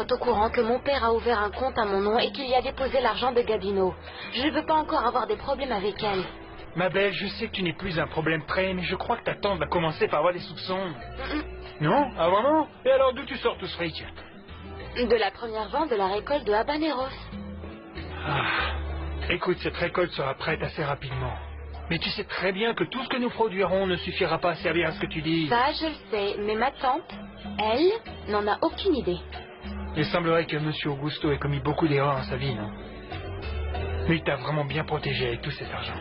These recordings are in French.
est au courant que mon père a ouvert un compte à mon nom et qu'il y a déposé l'argent de Gabino. Je ne veux pas encore avoir des problèmes avec elle. Ma belle, je sais que tu n'es plus un problème près, mais je crois que ta tante va commencer par avoir des soupçons. Non? Ah vraiment? Et alors d'où tu sors tout ce fric? De la première vente de la récolte de Habaneros. Écoute, cette récolte sera prête assez rapidement. Mais tu sais très bien que tout ce que nous produirons ne suffira pas à servir à ce que tu dis. Ça, je le sais, mais ma tante, elle, n'en a aucune idée. Il semblerait que M. Augusto ait commis beaucoup d'erreurs dans sa vie, non? Mais il t'a vraiment bien protégé avec tout cet argent.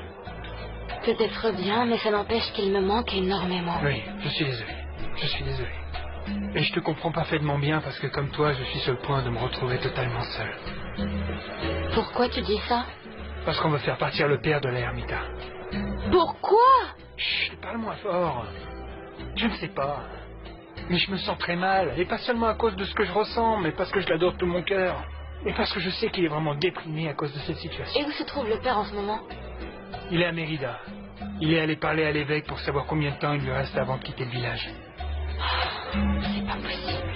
Peut-être bien, mais ça n'empêche qu'il me manque énormément. Oui, je suis désolé. Je suis désolé. Et je te comprends parfaitement bien parce que comme toi, je suis sur le point de me retrouver totalement seul. Pourquoi tu dis ça? Parce qu'on veut faire partir le père de la Ermita. Pourquoi? Chut, parle-moi fort. Je ne sais pas. Mais je me sens très mal. Et pas seulement à cause de ce que je ressens, mais parce que je l'adore de tout mon cœur. Et parce que je sais qu'il est vraiment déprimé à cause de cette situation. Et où se trouve le père en ce moment? Il est à Mérida. Il est allé parler à l'évêque pour savoir combien de temps il lui reste avant de quitter le village. C'est pas possible.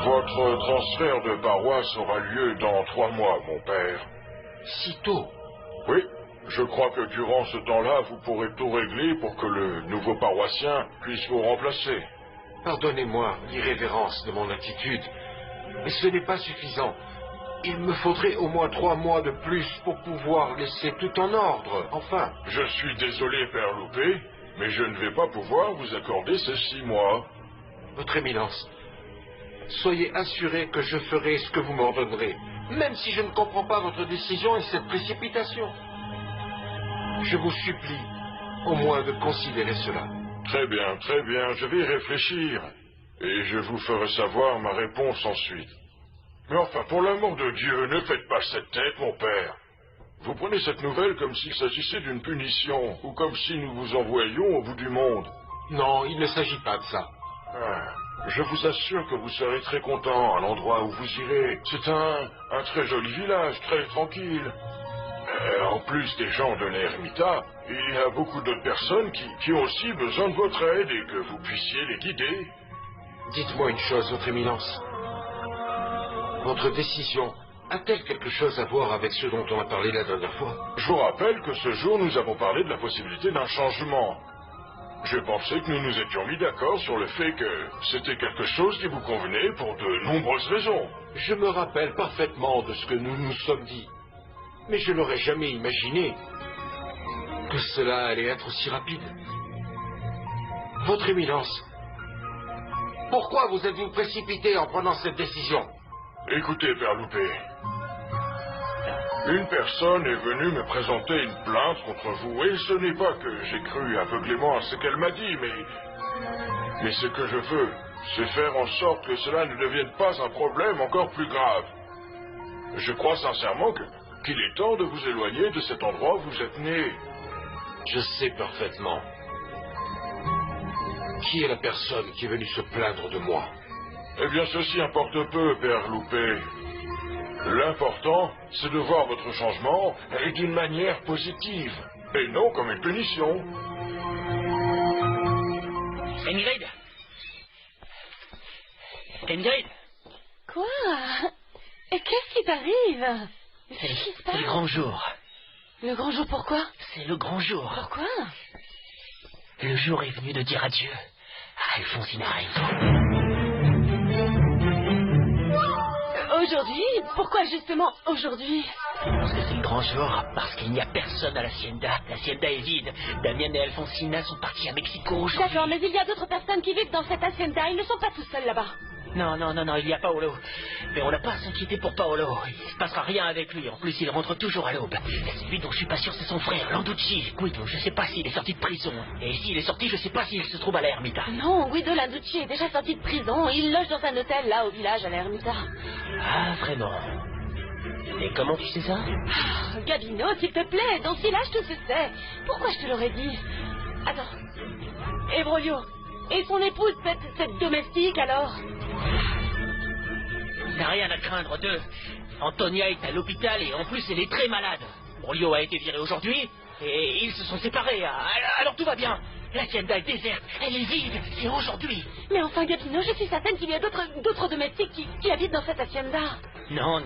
Votre transfert de paroisse aura lieu dans 3 mois, mon père. Si tôt? Oui, je crois que durant ce temps-là, vous pourrez tout régler pour que le nouveau paroissien puisse vous remplacer. Pardonnez-moi l'irrévérence de mon attitude, mais ce n'est pas suffisant. Il me faudrait au moins 3 mois de plus pour pouvoir laisser tout en ordre, enfin. Je suis désolé, Père Loupé, mais je ne vais pas pouvoir vous accorder ces 6 mois. Votre Éminence, soyez assuré que je ferai ce que vous m'ordonnerez, même si je ne comprends pas votre décision et cette précipitation. Je vous supplie au moins de considérer cela. Très bien, je vais y réfléchir. Et je vous ferai savoir ma réponse ensuite. Mais enfin, pour l'amour de Dieu, ne faites pas cette tête, mon père. Vous prenez cette nouvelle comme s'il s'agissait d'une punition, ou comme si nous vous envoyions au bout du monde. Non, il ne s'agit pas de ça. Je vous assure que vous serez très content à l'endroit où vous irez. C'est un très joli village, très tranquille. En plus des gens de l'Ermita, il y a beaucoup d'autres personnes qui ont aussi besoin de votre aide et que vous puissiez les guider. Dites-moi une chose, Votre Éminence. Votre décision a-t-elle quelque chose à voir avec ce dont on a parlé la dernière fois? Je vous rappelle que ce jour, nous avons parlé de la possibilité d'un changement. Je pensais que nous nous étions mis d'accord sur le fait que c'était quelque chose qui vous convenait pour de nombreuses raisons. Je me rappelle parfaitement de ce que nous nous sommes dit. Mais je n'aurais jamais imaginé que cela allait être si rapide. Votre Éminence, pourquoi vous êtes-vous précipité en prenant cette décision? Écoutez, Père Loupé, une personne est venue me présenter une plainte contre vous, et ce n'est pas que j'ai cru aveuglément à ce qu'elle m'a dit, mais ce que je veux, c'est faire en sorte que cela ne devienne pas un problème encore plus grave. Je crois sincèrement qu'il est temps de vous éloigner de cet endroit où vous êtes né. Je sais parfaitement. Qui est la personne qui est venue se plaindre de moi? Eh bien, ceci importe peu, Père Loupé. L'important, c'est de voir votre changement d'une manière positive, et non comme une punition. Ingrid! Ingrid! Quoi? Et qu'est-ce qui t'arrive? Qu'est-ce qui se passe? C'est le grand jour. Le grand jour, pourquoi? C'est le grand jour. Pourquoi? Le jour est venu de dire adieu à Alphonsine Arezo. Aujourd'hui? Pourquoi justement aujourd'hui? Parce que c'est le grand jour, parce qu'il n'y a personne à l'Hacienda. L'Hacienda est vide. Damien et Alfonsina sont partis à Mexico aujourd'hui. D'accord, mais il y a d'autres personnes qui vivent dans cette hacienda. Ils ne sont pas tous seuls là-bas. Non, il y a Paolo. Mais on n'a pas à s'inquiéter pour Paolo. Il se passera rien avec lui. En plus, il rentre toujours à l'aube. C'est lui dont je suis pas sûr, c'est son frère, Landucci. Guido, je sais pas s'il est sorti de prison. Et s'il est sorti, je sais pas s'il se trouve à la Ermita. Non, Guido Landucci est déjà sorti de prison. Il loge dans un hôtel là au village à la Ermita. Ah, vraiment? Et comment tu sais ça? Gabino, s'il te plaît, dans ce village tout se sait. Pourquoi je te l'aurais dit? Attends. Et Broglio? Et son épouse, cette domestique alors? T'as rien à craindre d'eux. Antonia est à l'hôpital et en plus elle est très malade. Broglio a été viré aujourd'hui et ils se sont séparés. Alors tout va bien. L'hacienda est déserte, elle est vide, c'est aujourd'hui. Mais enfin, Gabino, je suis certaine qu'il y a d'autres domestiques qui habitent dans cette hacienda. Non,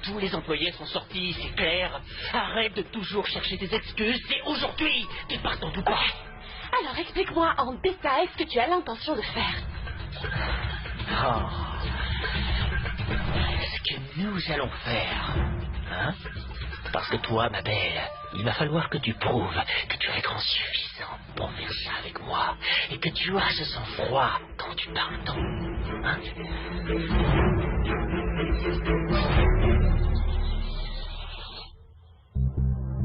tous les employés sont sortis, c'est clair. Arrête de toujours chercher des excuses, c'est aujourd'hui. T'es partant ou pas? Alors explique-moi en détail ce que tu as l'intention de faire. Ce que nous allons faire, hein? Parce que toi, ma belle, il va falloir que tu prouves que tu es grand suffisant pour faire ça avec moi. Et que tu as ce sang-froid quand tu parles tant. Hein?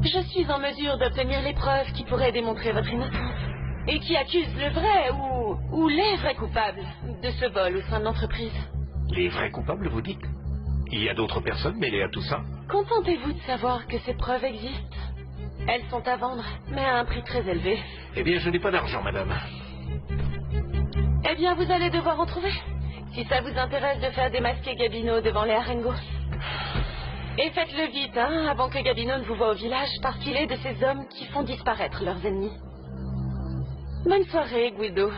Je suis en mesure d'obtenir les preuves qui pourraient démontrer votre innocence. Et qui accusent le vrai ou les vrais coupables de ce vol au sein de l'entreprise. Les vrais coupables, vous dites? Il y a d'autres personnes mêlées à tout ça? Contentez-vous de savoir que ces preuves existent. Elles sont à vendre, mais à un prix très élevé. Eh bien, je n'ai pas d'argent, madame. Eh bien, vous allez devoir en trouver. Si ça vous intéresse de faire démasquer Gabino devant les Arengos. Et faites-le vite, hein, avant que Gabino ne vous voie au village, parce qu'il est de ces hommes qui font disparaître leurs ennemis. Bonne soirée, Guido.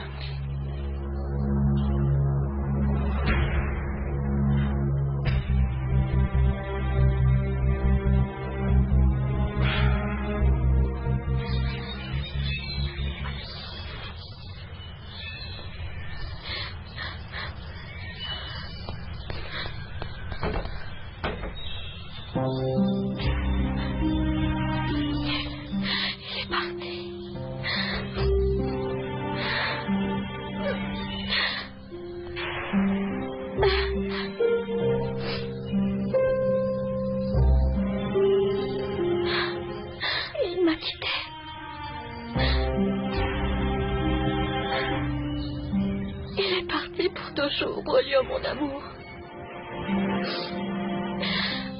Brolio, mon amour.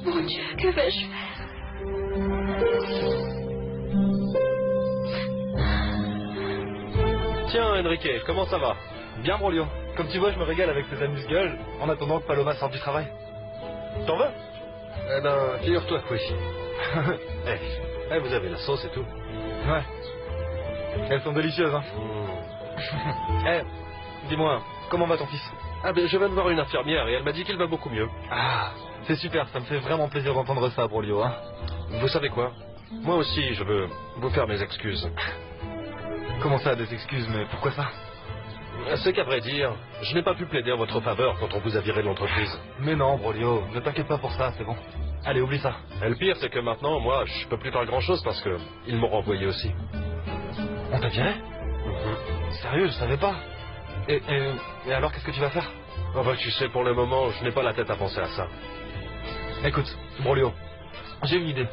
Mon Dieu, que vais-je faire? Tiens, Enrique, comment ça va? Bien, Brolio. Comme tu vois, je me régale avec tes amuse-gueules en attendant que Paloma sorte du travail. T'en veux? Eh ben, figure-toi que oui. Vous avez la sauce et tout. Ouais. Elles sont délicieuses, hein. Dis-moi, comment va ton fils? Ah ben, je viens de voir une infirmière et elle m'a dit qu'il va beaucoup mieux. Ah, c'est super, ça me fait vraiment plaisir d'entendre ça, Brolio, hein. Vous savez quoi? Moi aussi, je veux vous faire mes excuses. Comment ça, des excuses, mais pourquoi ça? C'est qu'à vrai dire, je n'ai pas pu plaider en votre faveur quand on vous a viré de l'entreprise. Mais non, Brolio, ne t'inquiète pas pour ça, c'est bon. Allez, oublie ça. Et le pire, c'est que maintenant, moi, je peux plus faire grand-chose parce que ils m'ont renvoyé aussi. On t'a viré? Sérieux, je savais pas. Et alors, qu'est-ce que tu vas faire? Oh bah, tu sais, pour le moment, je n'ai pas la tête à penser à ça. Écoute, Brolio, j'ai une idée.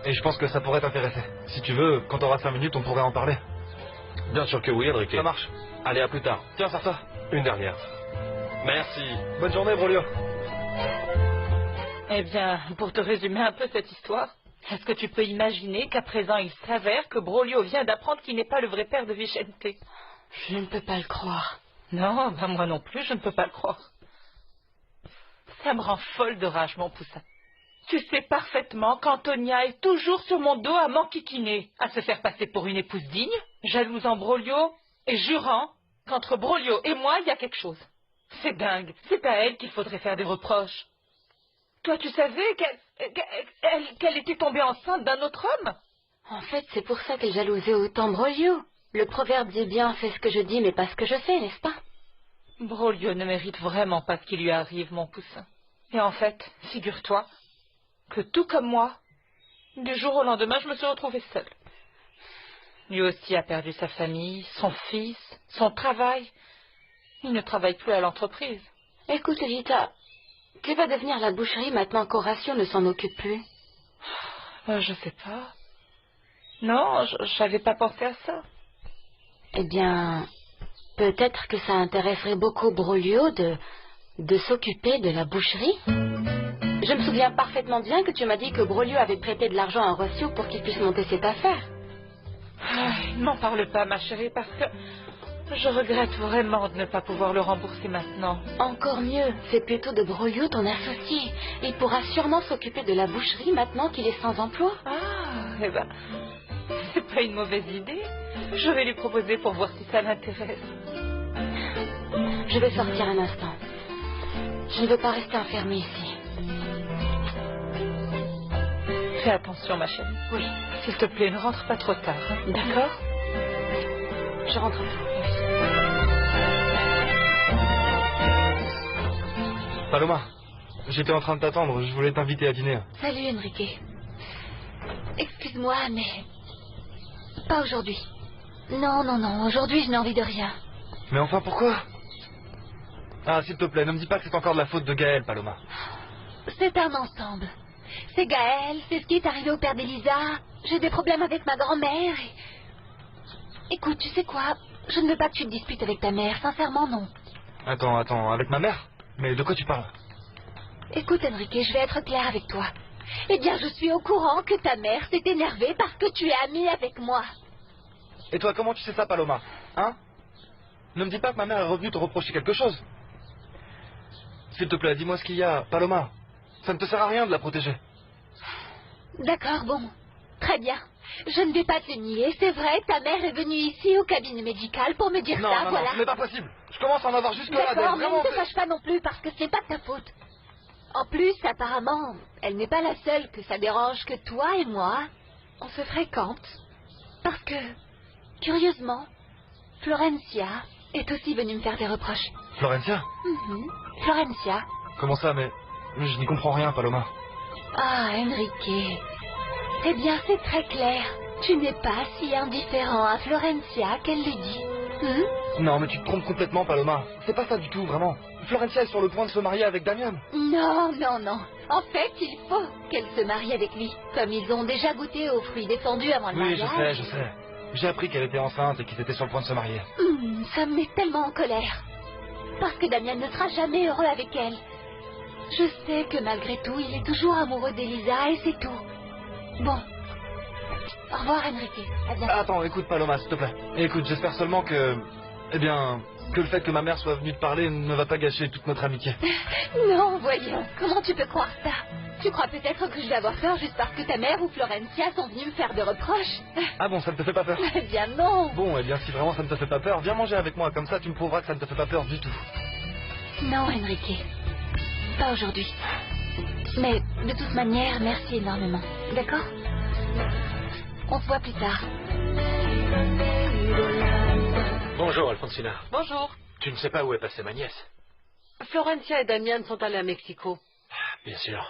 Et je pense que ça pourrait t'intéresser. Si tu veux, quand t'auras 5 minutes, on pourrait en parler. Bien sûr que oui, Enrique. Ça marche. Allez, à plus tard. Tiens, sers ça. Une dernière. Merci. Bonne journée, Brolio. Eh bien, pour te résumer un peu cette histoire, est-ce que tu peux imaginer qu'à présent il s'avère que Brolio vient d'apprendre qu'il n'est pas le vrai père de Vicente? Je ne peux pas le croire. Non, ben moi non plus, je ne peux pas le croire. Ça me rend folle de rage, mon poussin. Tu sais parfaitement qu'Antonia est toujours sur mon dos à m'enquiquiner, à se faire passer pour une épouse digne, jalousant Brolio et jurant qu'entre Brolio et moi, il y a quelque chose. C'est dingue, c'est à elle qu'il faudrait faire des reproches. Toi, tu savais qu'elle était tombée enceinte d'un autre homme? En fait, c'est pour ça qu'elle jalousait autant Brolio. Le proverbe dit bien, fais ce que je dis, mais pas ce que je fais, n'est-ce pas? Brolio ne mérite vraiment pas ce qui lui arrive, mon poussin. Et en fait, figure-toi que tout comme moi, du jour au lendemain, je me suis retrouvée seule. Lui aussi a perdu sa famille, son fils, son travail. Il ne travaille plus à l'entreprise. Écoute, Rita, que va devenir la boucherie maintenant qu'Horatio ne s'en occupe plus? Je sais pas. Non, je n'avais pas pensé à ça. Eh bien, peut-être que ça intéresserait beaucoup Brolio de s'occuper de la boucherie. Je me souviens parfaitement bien que tu m'as dit que Brolio avait prêté de l'argent à Horatio pour qu'il puisse monter cette affaire. N'en parle pas, ma chérie, parce que je regrette vraiment de ne pas pouvoir le rembourser maintenant. Encore mieux, c'est plutôt de Brolio ton associé. Il pourra sûrement s'occuper de la boucherie maintenant qu'il est sans emploi. Ah, eh ben, c'est pas une mauvaise idée. Je vais lui proposer pour voir si ça l'intéresse. Je vais sortir un instant. Je ne veux pas rester enfermée ici. Fais attention, ma chérie. Oui, S'il te plaît, ne rentre pas trop tard. Hein. d'accord. Je rentre tout. Paloma, j'étais en train de t'attendre, je voulais t'inviter à dîner. Salut, Enrique. Excuse-moi, mais... pas aujourd'hui. Non, non, non, aujourd'hui je n'ai envie de rien. Mais enfin, pourquoi? Ah, s'il te plaît, ne me dis pas que c'est encore de la faute de Gaël, Paloma. C'est un ensemble. C'est Gaël, c'est ce qui est arrivé au père d'Elisa. J'ai des problèmes avec ma grand-mère et... Écoute, tu sais quoi? Je ne veux pas que tu te disputes avec ta mère, sincèrement non. Attends, avec ma mère? Mais de quoi tu parles? Écoute, Enrique, je vais être claire avec toi. Eh bien, je suis au courant que ta mère s'est énervée parce que tu es amie avec moi. Et toi, comment tu sais ça, Paloma? Hein? Ne me dis pas que ma mère est revenue te reprocher quelque chose. S'il te plaît, dis-moi ce qu'il y a, Paloma. Ça ne te sert à rien de la protéger. D'accord, bon. Très bien. Je ne vais pas te le nier. C'est vrai, ta mère est venue ici au cabinet médical pour me dire Non, ça, non, voilà. non, ce n'est pas possible. Je commence à en avoir jusque là, D'accord, mais vraiment... ne te fâche pas non plus parce que ce n'est pas de ta faute. En plus, apparemment, elle n'est pas la seule que ça dérange que toi et moi, on se fréquente. Parce que, curieusement, Florencia est aussi venue me faire des reproches. Florencia? Florencia. Comment ça, mais... Je n'y comprends rien, Paloma. Ah, Enrique. Eh bien, c'est très clair. Tu n'es pas si indifférent à Florencia qu'elle le dit. Non, mais tu te trompes complètement, Paloma. C'est pas ça du tout, vraiment. Florencia est sur le point de se marier avec Damian. Non, non, non. En fait, il faut qu'elle se marie avec lui. Comme ils ont déjà goûté aux fruits défendus avant le Oui, mariage. je sais. J'ai appris qu'elle était enceinte et qu'ils étaient sur le point de se marier. Ça me met tellement en colère. Parce que Damian ne sera jamais heureux avec elle. Je sais que malgré tout, il est toujours amoureux d'Elisa et c'est tout. Bon. Au revoir, Enrique. À bientôt. Attends, écoute, Paloma, s'il te plaît. Écoute, j'espère seulement que... Eh bien... que le fait que ma mère soit venue te parler ne va pas gâcher toute notre amitié. Non, voyons. Comment tu peux croire ça? Tu crois peut-être que je vais avoir peur juste parce que ta mère ou Florencia sont venus me faire des reproches? Ah bon, ça ne te fait pas peur? Eh bien non. Bon, eh bien si vraiment ça ne te fait pas peur, viens manger avec moi, comme ça tu me prouveras que ça ne te fait pas peur du tout. Non, Enrique. Pas aujourd'hui. Mais de toute manière, merci énormément. D'accord? On se voit plus tard. Bonjour, Alfonsina. Bonjour. Tu ne sais pas où est passée ma nièce? Florencia et Damian sont allés à Mexico. Bien sûr.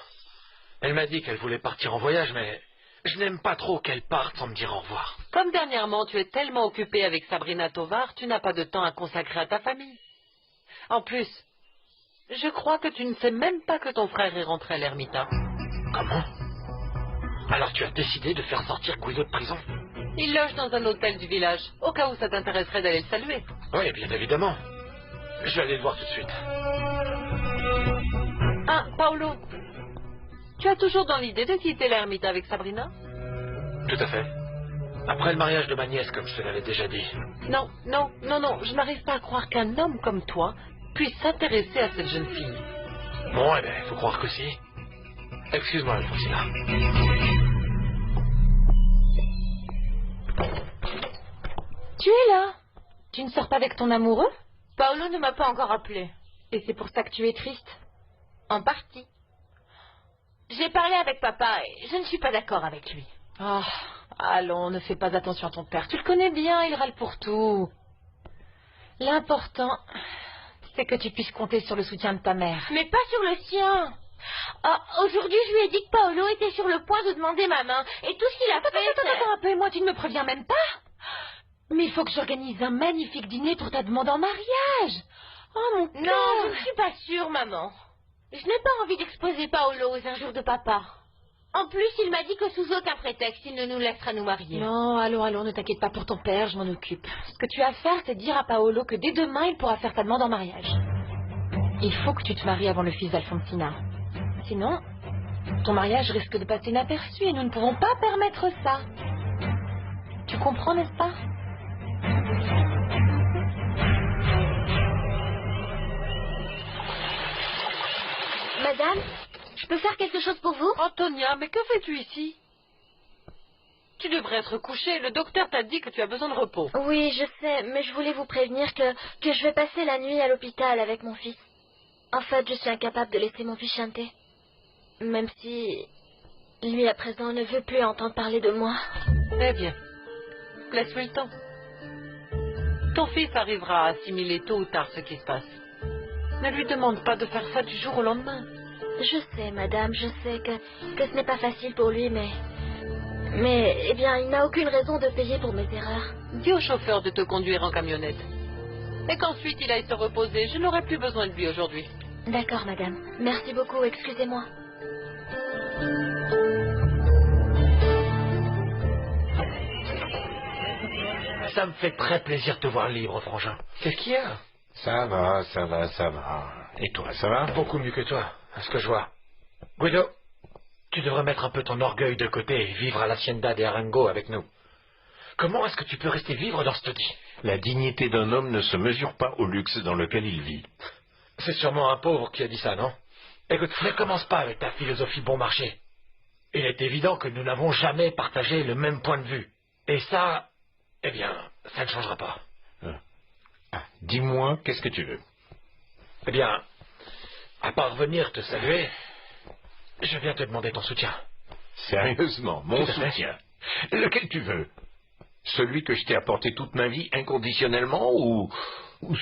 Elle m'a dit qu'elle voulait partir en voyage, mais je n'aime pas trop qu'elle parte sans me dire au revoir. Comme dernièrement tu es tellement occupé avec Sabrina Tovar, tu n'as pas de temps à consacrer à ta famille. En plus, je crois que tu ne sais même pas que ton frère est rentré à l'ermita. Comment? Alors tu as décidé de faire sortir Guido de prison? Il loge dans un hôtel du village, au cas où ça t'intéresserait d'aller le saluer. Oui, bien évidemment. Je vais aller le voir tout de suite. Ah, Paolo, tu as toujours dans l'idée de quitter l'ermita avec Sabrina? Tout à fait. Après le mariage de ma nièce, comme je te l'avais déjà dit. Non, je n'arrive pas à croire qu'un homme comme toi puisse s'intéresser à cette jeune fille. Bon, eh bien, faut croire que si. Excuse-moi, Alfonsina. Tu es là? Tu ne sors pas avec ton amoureux? Paolo ne m'a pas encore appelé. Et c'est pour ça que tu es triste? En partie. J'ai parlé avec papa et je ne suis pas d'accord avec lui. Ah, allons, ne fais pas attention à ton père. Tu le connais bien, il râle pour tout. L'important, c'est que tu puisses compter sur le soutien de ta mère. Mais pas sur le sien. Ah, aujourd'hui, je lui ai dit que Paolo était sur le point de demander ma main. Et tout ce qu'il a fait... Attends un peu, moi tu ne me préviens même pas? Mais il faut que j'organise un magnifique dîner pour ta demande en mariage. Oh mon cœur. Non, je ne suis pas sûre, maman. Je n'ai pas envie d'exposer Paolo aux injures de papa. En plus, il m'a dit que sous aucun prétexte, il ne nous laissera nous marier. Non, allons, ne t'inquiète pas pour ton père, je m'en occupe. Ce que tu as à faire, c'est dire à Paolo que dès demain, il pourra faire ta demande en mariage. Il faut que tu te maries avant le fils d'Alfonsina. Sinon, ton mariage risque de passer inaperçu et nous ne pouvons pas permettre ça. Tu comprends, n'est-ce pas? Madame, je peux faire quelque chose pour vous? Antonia, mais que fais-tu ici? Tu devrais être couché. Le docteur t'a dit que tu as besoin de repos. Oui, je sais, mais je voulais vous prévenir que je vais passer la nuit à l'hôpital avec mon fils. En fait, je suis incapable de laisser mon fils chanter. Même si lui, à présent, ne veut plus entendre parler de moi. Eh bien, laisse-lui le temps. Ton fils arrivera à assimiler tôt ou tard ce qui se passe. Ne lui demande pas de faire ça du jour au lendemain. Je sais, madame, je sais que ce n'est pas facile pour lui, mais, eh bien, il n'a aucune raison de payer pour mes erreurs. Dis au chauffeur de te conduire en camionnette. Et qu'ensuite il aille se reposer. Je n'aurai plus besoin de lui aujourd'hui. D'accord, madame. Merci beaucoup, excusez-moi. Ça me fait très plaisir de te voir libre, frangin. Qu'est-ce qu'il y a? Ça va, ça va, ça va. Et toi, ça va? Beaucoup mieux que toi, à ce que je vois. Guido, tu devrais mettre un peu ton orgueil de côté et vivre à l'hacienda des Arango avec nous. Comment est-ce que tu peux rester vivre dans ce taudis? La dignité d'un homme ne se mesure pas au luxe dans lequel il vit. C'est sûrement un pauvre qui a dit ça, non? Écoute, ne commence pas avec ta philosophie bon marché. Il est évident que nous n'avons jamais partagé le même point de vue. Et ça, eh bien, ça ne changera pas. Dis-moi, qu'est-ce que tu veux? Eh bien, à part venir te saluer, je viens te demander ton soutien. Sérieusement, mon Tout à fait. soutien. Lequel tu veux? Celui que je t'ai apporté toute ma vie inconditionnellement ou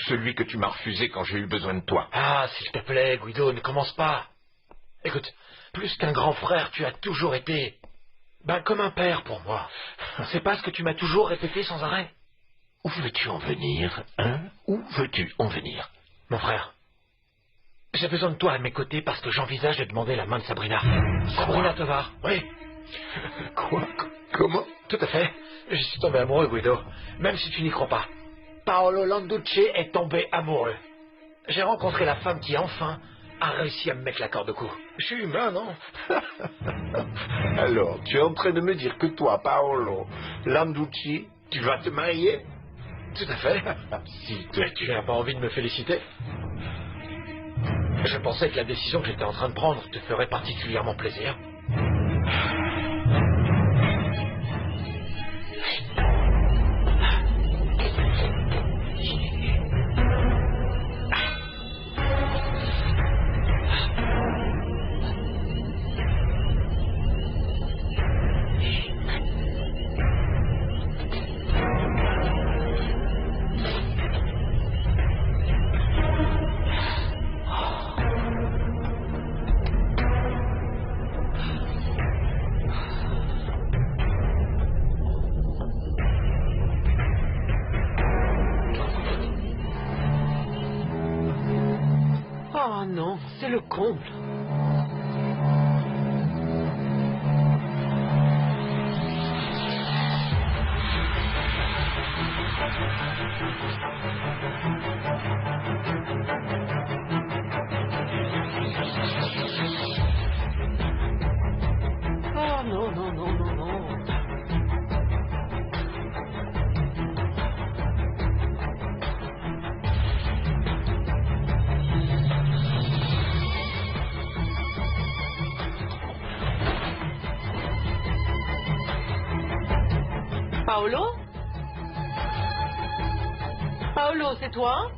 celui que tu m'as refusé quand j'ai eu besoin de toi? Ah, s'il te plaît, Guido, ne commence pas. Écoute, plus qu'un grand frère, tu as toujours été... comme un père pour moi. C'est pas ce que tu m'as toujours répété sans arrêt. Où veux-tu en venir, hein? Où veux-tu en venir? Mon frère, j'ai besoin de toi à mes côtés parce que j'envisage de demander la main de Sabrina. Sabrina Tovar, oui. Quoi? Comment? Tout à fait. Je suis tombé amoureux, Guido. Même si tu n'y crois pas. Paolo Landucci est tombé amoureux. J'ai rencontré la femme qui, enfin, a réussi à me mettre la corde au cou. Je suis humain, non? Alors, tu es en train de me dire que toi, Paolo Landucci, tu vas te marier? Tout à fait. Si Mais tu n'as pas envie de me féliciter? Je pensais que la décision que j'étais en train de prendre te ferait particulièrement plaisir. Oh non, c'est le comble. Oh non, non, non, non, non. Paolo? Paolo, c'est toi?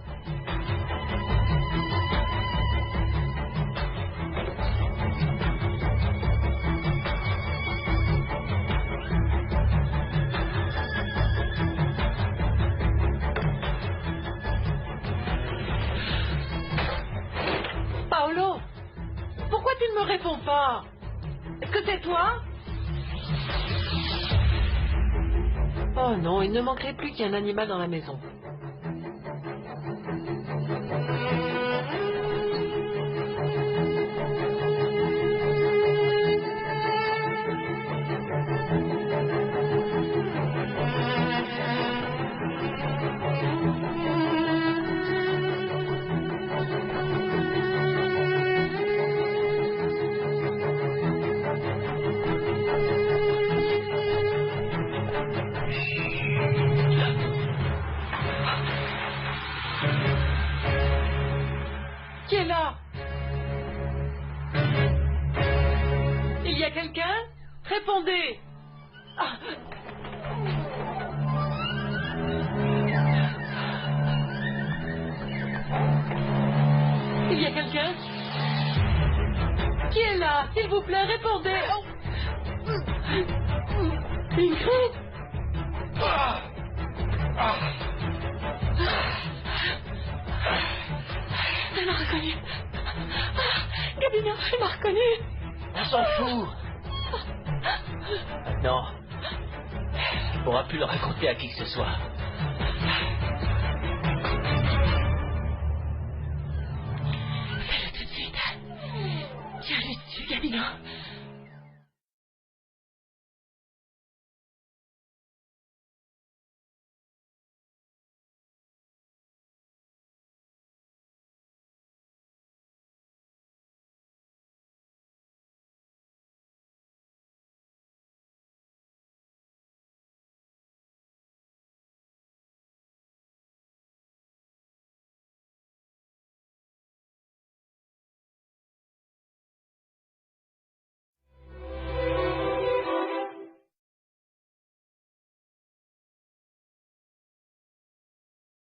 Paolo? Pourquoi tu ne me réponds pas? Est-ce que c'est toi? Oh non, il ne manquerait plus qu'il y ait un animal dans la maison. Qui est là? Il y a quelqu'un? Répondez! Il y a quelqu'un? Qui est là? S'il vous plaît, répondez. Ingrid? Elle m'a reconnu. Gabino, elle m'a reconnu. On s'en fout. Maintenant, on ne pourra plus le raconter à qui que ce soit.